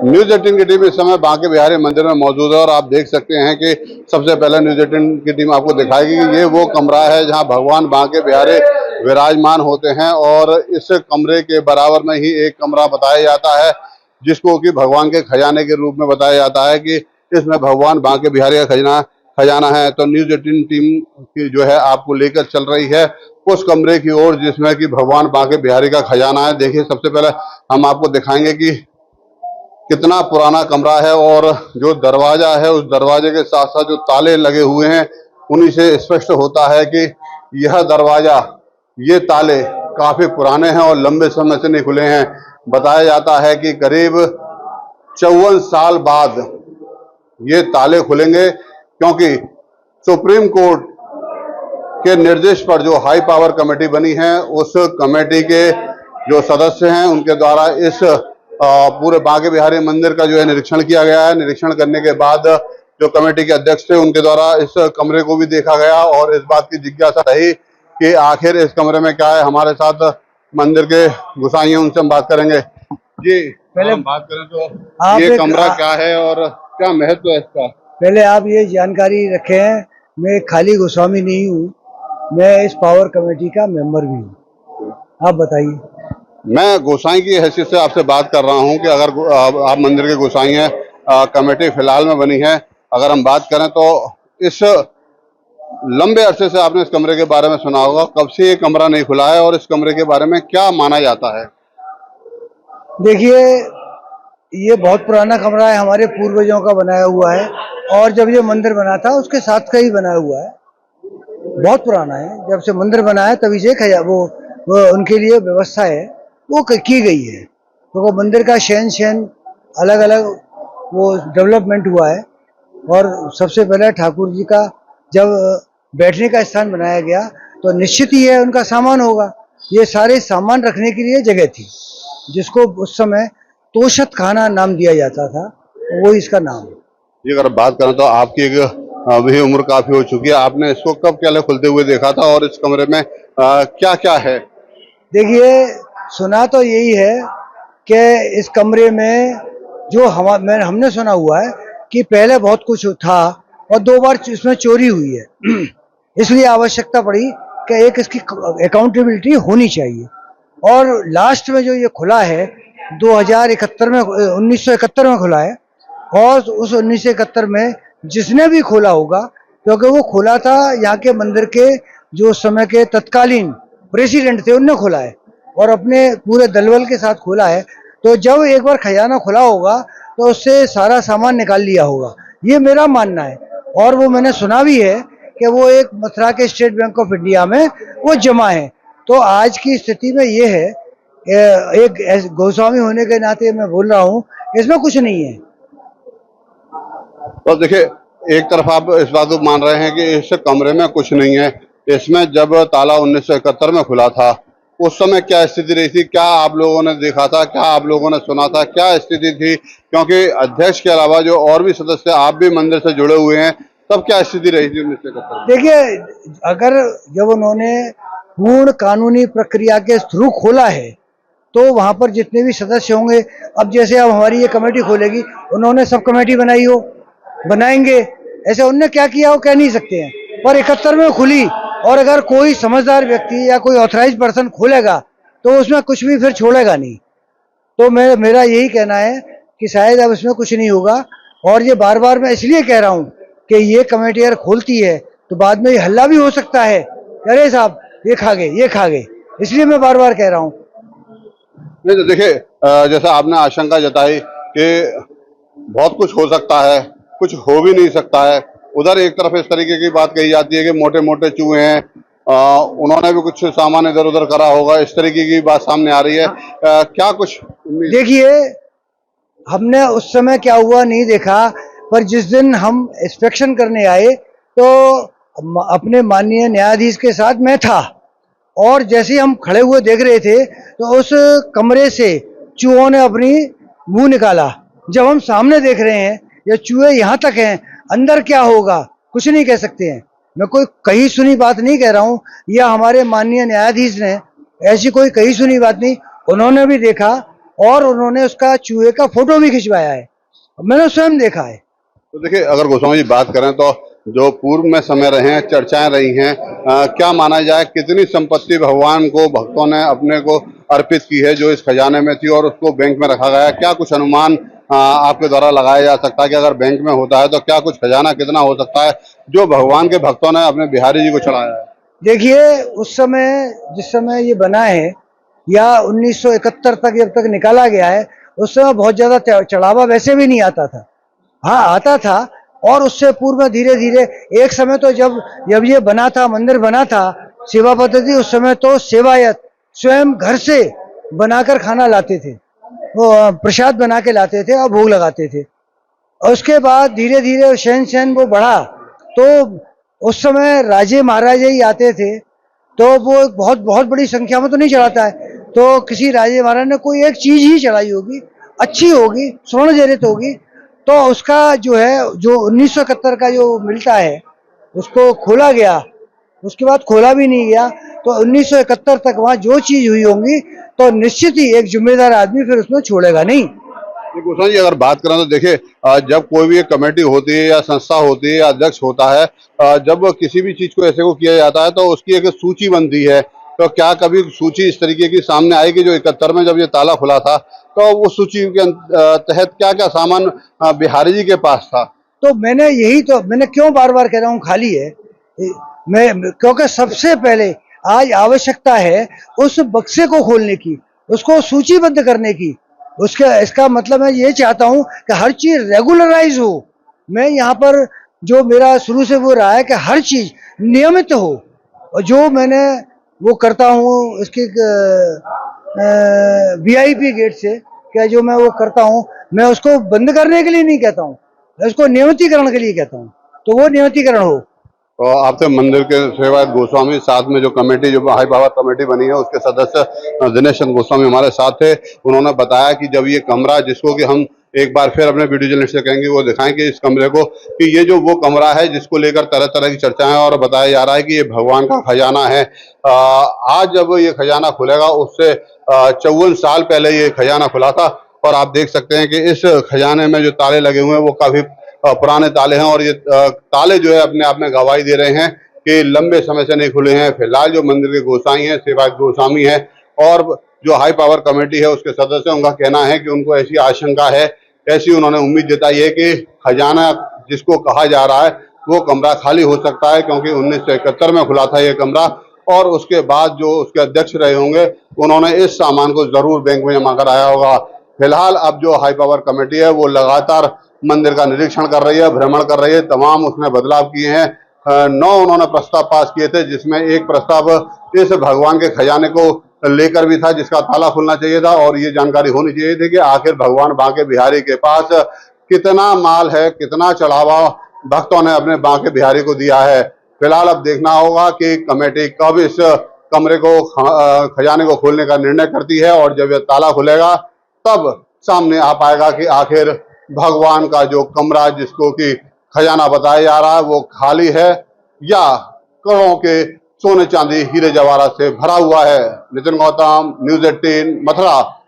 News 18 की team इस समय बांके बिहारी मंदिर में मौजूद है और आप देख सकते हैं कि सबसे पहले न्यूज 18 की टीम आपको दिखाएगी कि ये वो कमरा है जहां भगवान बांके बिहारी विराजमान होते हैं और इस कमरे के बराबर में ही एक कमरा बताया जाता है जिसको कि भगवान के खजाने के रूप में बताया जाता है कि इसमें भगवान बांके बिहारी का खजाना है। तो न्यूज 18 टीम की जो है आपको लेकर चल रही है उस कमरे की ओर जिसमें कि भगवान बांके बिहारी का खजाना है। देखिए, सबसे पहले हम आपको दिखाएंगे कि कितना पुराना कमरा है और जो दरवाजा है उस दरवाजे के साथ साथ जो ताले लगे हुए हैं उन्हीं से स्पष्ट होता है कि यह दरवाजा, ये ताले काफी पुराने हैं और लंबे समय से नहीं खुले हैं। बताया जाता है कि करीब 54 साल बाद ये ताले खुलेंगे क्योंकि सुप्रीम कोर्ट के निर्देश पर जो हाई पावर कमेटी बनी है उस कमेटी के जो सदस्य हैं उनके द्वारा इस पूरे बांके बिहारी मंदिर का जो है निरीक्षण किया गया है। निरीक्षण करने के बाद जो कमेटी के अध्यक्ष थे उनके द्वारा इस कमरे को भी देखा गया और इस बात की जिज्ञासा रही कि आखिर इस कमरे में क्या है। हमारे साथ मंदिर के गोसाई हैं, उनसे हम बात करेंगे। जी, पहले हम बात करें तो ये कमरा क्या है और क्या महत्व है इसका? पहले आप ये जानकारी रखें, मैं खाली गोस्वामी नहीं हूँ, मैं इस पावर कमेटी का मेंबर भी हूँ। आप बताइए। मैं गोसाई की हैसियत से आपसे बात कर रहा हूं कि अगर आप मंदिर के गोसाई हैं, कमेटी फिलहाल में बनी है, अगर हम बात करें तो इस लंबे अरसे से आपने इस कमरे के बारे में सुना होगा, कब से ये कमरा नहीं खुला है और इस कमरे के बारे में क्या माना जाता है? देखिए, ये बहुत पुराना कमरा है, हमारे पूर्वजों का बनाया हुआ है और जब ये मंदिर बना था उसके साथ का ही बनाया हुआ है। बहुत पुराना है, जब से मंदिर बना है तभी से वो उनके लिए व्यवस्था है वो की गई है। तो वो मंदिर का शयन अलग अलग वो डेवलपमेंट हुआ है और सबसे पहले ठाकुर जी का जब बैठने का स्थान बनाया गया तो निश्चित ही है उनका सामान होगा। ये सारे सामान रखने के लिए जगह थी जिसको उस समय तोशत खाना नाम दिया जाता था, वो इसका नाम है। जी, अगर बात करें तो आपकी अभी उम्र काफी हो चुकी है, आपने इसको कब क्या खुलते हुए देखा था और इस कमरे में क्या क्या है? देखिए, सुना तो यही है कि इस कमरे में जो हमने सुना हुआ है कि पहले बहुत कुछ था और 2 बार इसमें चोरी हुई है इसलिए आवश्यकता पड़ी कि एक इसकी अकाउंटेबिलिटी होनी चाहिए। और लास्ट में जो ये खुला है 2071 में 1971 में खुला है और उस 1971 में जिसने भी खोला होगा, क्योंकि वो खोला था यहाँ के मंदिर के जो समय के तत्कालीन प्रेसिडेंट थे उनने खोला है और अपने पूरे दलबल के साथ खोला है। तो जब एक बार खजाना खुला होगा तो उससे सारा सामान निकाल लिया होगा, ये मेरा मानना है। और वो मैंने सुना भी है कि वो एक मथुरा के स्टेट बैंक ऑफ इंडिया में वो जमा है। तो आज की स्थिति में ये है, एक गोस्वामी होने के नाते मैं बोल रहा हूँ, इसमें कुछ नहीं है। तो देखिए, एक तरफ आप इस बात को मान रहे हैं कि इस कमरे में कुछ नहीं है, इसमें जब ताला 1971 में खुला था उस समय क्या स्थिति रही थी? क्या आप लोगों ने देखा था, क्या आप लोगों ने सुना था, क्या स्थिति थी? क्योंकि अध्यक्ष के अलावा जो और भी सदस्य आप भी मंदिर से जुड़े हुए हैं, तब क्या स्थिति रही थी 1971? देखिए, अगर जब उन्होंने पूर्ण कानूनी प्रक्रिया के थ्रू खोला है तो वहां पर जितने भी सदस्य होंगे, अब जैसे अब हमारी ये कमेटी खोलेगी, उन्होंने सब कमेटी बनाई हो, बनाएंगे, ऐसे उनने क्या किया हो कह नहीं सकते हैं, पर 71 में खुली और अगर कोई समझदार व्यक्ति या कोई ऑथराइज पर्सन खोलेगा तो उसमें कुछ भी फिर छोड़ेगा नहीं। तो मेरा यही कहना है कि शायद अब इसमें कुछ नहीं होगा। और ये बार बार मैं इसलिए कह रहा हूँ कि ये कमेटी अगर खोलती है तो बाद में ये हल्ला भी हो सकता है, अरे साहब ये खा गए, इसलिए मैं बार बार कह रहा हूँ। नहीं तो देखिए, जैसा आपने आशंका जताई कि बहुत कुछ हो सकता है, कुछ हो भी नहीं सकता है। उधर एक तरफ इस तरीके की बात कही जाती है कि मोटे मोटे चूहे हैं, उन्होंने भी कुछ सामान इधर उधर करा होगा, इस तरीके की बात सामने आ रही है। क्या कुछ देखिए, हमने उस समय क्या हुआ नहीं देखा, पर जिस दिन हम इंस्पेक्शन करने आए तो अपने माननीय न्यायाधीश के साथ मैं था और जैसे हम खड़े हुए देख रहे थे तो उस कमरे से चूहों ने अपनी मुंह निकाला। जब हम सामने देख रहे हैं ये चूहे यहाँ तक हैं, अंदर क्या होगा कुछ नहीं कह सकते हैं। मैं कोई कही सुनी बात नहीं कह रहा हूँ, या हमारे माननीय न्यायाधीश ने ऐसी कोई कही सुनी बात नहीं, उन्होंने भी देखा और उन्होंने उसका चूहे का फोटो भी खिंचवाया है, मैंने स्वयं देखा है। तो देखिए, अगर गोस्वामी जी बात करें तो जो पूर्व में समय रहे हैं, चर्चाएं रही हैं, क्या माना जाए कितनी संपत्ति भगवान को भक्तों ने अपने को अर्पित की है जो इस खजाने में थी और उसको बैंक में रखा गया है? क्या कुछ अनुमान आपके द्वारा लगाया जा सकता है कि अगर बैंक में होता है तो क्या कुछ खजाना कितना हो सकता है जो भगवान के भक्तों ने अपने बिहारी जी को चढ़ाया है? देखिए, उस समय जिस समय ये बना है या 1971 तक जब तक निकाला गया है, उस समय बहुत ज्यादा चढ़ावा वैसे भी नहीं आता था। हाँ, आता था, और उससे पूर्व में धीरे धीरे एक समय तो जब जब ये बना था, मंदिर बना था, सेवा पद्धति, उस समय तो सेवायत स्वयं घर से बनाकर खाना लाते थे, वो प्रसाद बना के लाते थे और भोग लगाते थे। और उसके बाद धीरे धीरे शहन शहन वो बढ़ा, तो उस समय राजे महाराजे ही आते थे, तो वो बहुत बहुत बड़ी संख्या में तो नहीं चढ़ाता है, तो किसी राजे महाराज ने कोई एक चीज ही चढ़ाई होगी, अच्छी होगी, स्वर्ण जनित होगी, तो उसका जो है, जो 1971 का जो मिलता है, उसको खोला गया, उसके बाद खोला भी नहीं गया। तो 1971 तक वहां जो चीज हुई होंगी, तो निश्चित ही एक जिम्मेदार आदमी फिर उसमें छोड़ेगा नहीं। ये गोस्वामी जी अगर बात करें तो देखिए, जब कोई भी एक कमेटी होती है या संस्था होती है या अध्यक्ष होता है, जब किसी भी चीज को ऐसे को किया जाता है तो उसकी एक सूची बनती है। तो क्या कभी सूची इस तरीके की सामने आई कि जो 71 में जब ये ताला खुला था तो उस सूची के तहत क्या क्या सामान बिहारी जी के पास था? तो मैंने यही तो मैंने क्यों बार बार कह रहा हूँ खाली है, मैं क्योंकि सबसे पहले आज आवश्यकता है उस बक्से को खोलने की, उसको सूचीबद्ध करने की। उसका इसका मतलब मैं ये चाहता हूँ कि हर चीज रेगुलराइज हो। मैं यहाँ पर जो मेरा शुरू से वो रहा है कि हर चीज नियमित हो, और जो मैंने वो करता हूँ इसके वीआईपी गेट से, क्या जो मैं वो करता हूँ, मैं उसको बंद करने के लिए नहीं कहता हूँ, मैं उसको नियमितीकरण के लिए कहता हूँ, तो वो नियमितीकरण हो। तो आपसे मंदिर के सेवायत गोस्वामी, साथ में जो कमेटी, जो हाई पावर कमेटी बनी है, उसके सदस्य दिनेश चंद्र गोस्वामी हमारे साथ थे। उन्होंने बताया कि जब ये कमरा, जिसको कि हम एक बार फिर अपने वीडियो जर्नलिस्ट से कहेंगे वो दिखाएं कि इस कमरे को, कि ये जो वो कमरा है जिसको लेकर तरह तरह की चर्चाएं और बताया जा रहा है कि ये भगवान का खजाना है। आज जब ये खजाना खुलेगा, उससे 54 साल पहले ये खजाना खुला था, और आप देख सकते हैं कि इस खजाने में जो ताले लगे हुए हैं वो काफी पुराने ताले हैं, और ये ताले जो है अपने आप में गवाही दे रहे हैं कि लंबे समय से नहीं खुले हैं। फिलहाल जो मंदिर के गोसाई हैं, सेवायत गोस्वामी है, और जो हाई पावर कमेटी है उसके सदस्य, उनका कहना है कि उनको ऐसी आशंका है, ऐसी उन्होंने उम्मीद जताई है कि खजाना जिसको कहा जा रहा है वो कमरा खाली हो सकता है, क्योंकि 1971 में खुला था ये कमरा, और उसके बाद जो उसके अध्यक्ष रहे होंगे उन्होंने इस सामान को जरूर बैंक में जमा कराया होगा। फिलहाल अब जो हाई पावर कमेटी है वो लगातार मंदिर का निरीक्षण कर रही है, भ्रमण कर रही है, तमाम उसने बदलाव किए हैं। 9 उन्होंने प्रस्ताव पास किए थे, जिसमें एक प्रस्ताव इस भगवान के खजाने को लेकर भी था, जिसका ताला खुलना चाहिए था, और ये जानकारी होनी चाहिए थी कि आखिर भगवान बांके बिहारी के पास कितना माल है, कितना चढ़ावा भक्तों ने अपने बांके बिहारी को दिया है। फिलहाल अब देखना होगा कि कमेटी कब इस कमरे को, खजाने को खोलने का निर्णय करती है, और जब यह ताला खुलेगा तब सामने आ पाएगा कि आखिर भगवान का जो कमरा, जिसको कि खजाना बताया जा रहा है, वो खाली है या करोड़ों के सोने चांदी हीरे जवाहरात से भरा हुआ है। नितिन गौतम, न्यूज़ 18, मथुरा।